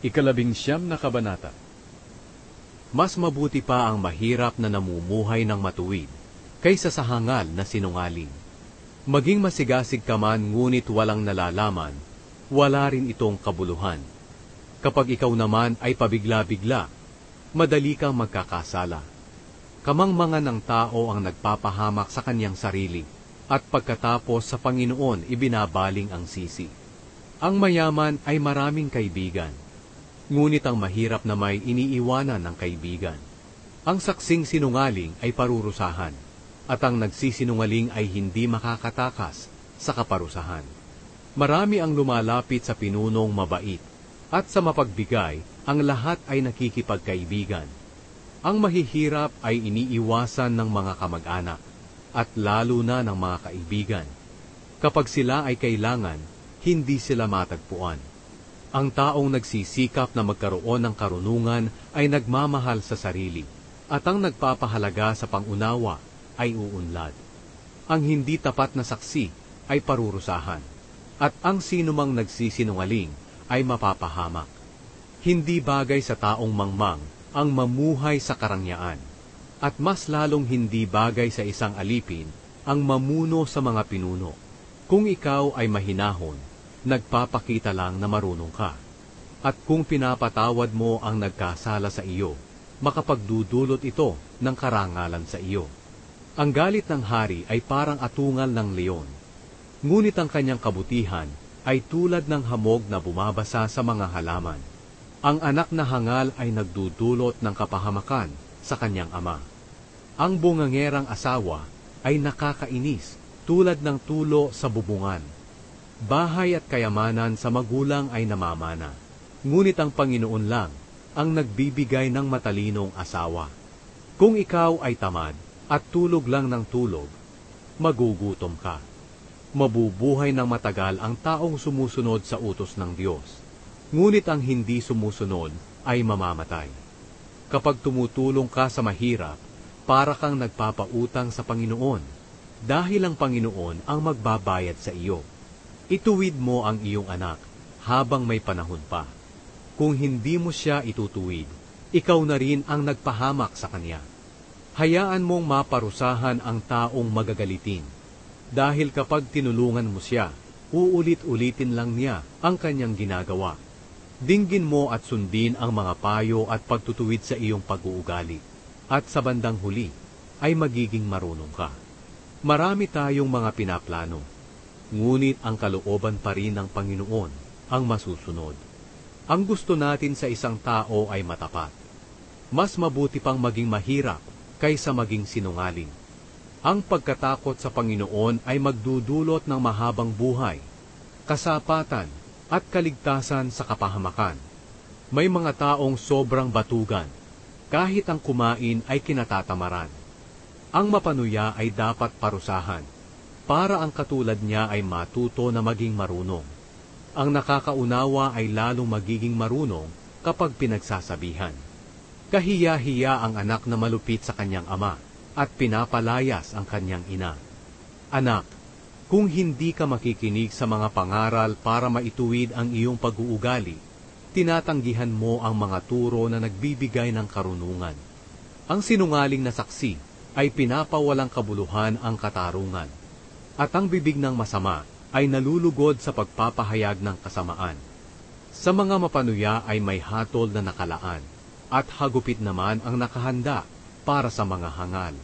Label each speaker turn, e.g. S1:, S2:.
S1: Ikalabing-siyam na kabanata. Mas mabuti pa ang mahirap na namumuhay ng matuwid, kaysa sa hangal na sinungaling. Maging masigasig ka man ngunit walang nalalaman, wala rin itong kabuluhan. Kapag ikaw naman ay pabigla-bigla, madali kang magkakasala. Kamangmangan ng tao ang nagpapahamak sa kanyang sarili, at pagkatapos sa Panginoon ibinabaling ang sisi. Ang mayaman ay maraming kaibigan, ngunit ang mahirap na may iniiwanan ng kaibigan. Ang saksing sinungaling ay parurusahan, at ang nagsisinungaling ay hindi makakatakas sa kaparusahan. Marami ang lumalapit sa pinunong mabait, at sa mapagbigay, ang lahat ay nakikipagkaibigan. Ang mahihirap ay iniiwasan ng mga kamag-anak, at lalo na ng mga kaibigan. Kapag sila ay kailangan, hindi sila matagpuan. Ang taong nagsisikap na magkaroon ng karunungan ay nagmamahal sa sarili, at ang nagpapahalaga sa pangunawa ay uunlad. Ang hindi tapat na saksi ay parurusahan, at ang sinumang nagsisinungaling ay mapapahamak. Hindi bagay sa taong mangmang ang mamuhay sa karangyaan, at mas lalong hindi bagay sa isang alipin ang mamuno sa mga pinuno. Kung ikaw ay mahinahon, nagpapakita lang na marunong ka. At kung pinapatawad mo ang nagkasala sa iyo, makapagdudulot ito ng karangalan sa iyo. Ang galit ng hari ay parang atungal ng leon, ngunit ang kanyang kabutihan ay tulad ng hamog na bumabasa sa mga halaman. Ang anak na hangal ay nagdudulot ng kapahamakan sa kanyang ama. Ang bungangerang asawa ay nakakainis tulad ng tulo sa bubungan. Bahay at kayamanan sa magulang ay namamana, ngunit ang Panginoon lang ang nagbibigay ng matalinong asawa. Kung ikaw ay tamad at tulog lang ng tulog, magugutom ka. Mabubuhay ng matagal ang taong sumusunod sa utos ng Diyos, ngunit ang hindi sumusunod ay mamamatay. Kapag tumutulong ka sa mahirap, para kang nagpapautang sa Panginoon, dahil ang Panginoon ang magbabayad sa iyo. Ituwid mo ang iyong anak habang may panahon pa. Kung hindi mo siya itutuwid, ikaw na rin ang nagpahamak sa kanya. Hayaan mong maparusahan ang taong magagalitin, dahil kapag tinulungan mo siya, uulit-ulitin lang niya ang kanyang ginagawa. Dinggin mo at sundin ang mga payo at pagtutuwid sa iyong pag-uugali, at sa bandang huli ay magiging marunong ka. Marami tayong mga pinaplano, ngunit ang kalooban pa rin ng Panginoon ang masusunod. Ang gusto natin sa isang tao ay matapat. Mas mabuti pang maging mahirap kaysa maging sinungaling. Ang pagkatakot sa Panginoon ay magdudulot ng mahabang buhay, kasapatan at kaligtasan sa kapahamakan. May mga taong sobrang batugan, kahit ang kumain ay kinatatamaran. Ang mapanuya ay dapat parusahan, para ang katulad niya ay matuto na maging marunong. Ang nakakaunawa ay lalong magiging marunong kapag pinagsasabihan. Kahiya-hiya ang anak na malupit sa kanyang ama at pinapalayas ang kanyang ina. Anak, kung hindi ka makikinig sa mga pangaral para maituwid ang iyong pag-uugali, tinatanggihan mo ang mga turo na nagbibigay ng karunungan. Ang sinungaling na saksi ay pinapawalang kabuluhan ang katarungan, at ang bibig ng masama ay nalulugod sa pagpapahayag ng kasamaan. Sa mga mapanuya ay may hatol na nakalaan, at hagupit naman ang nakahanda para sa mga hangal.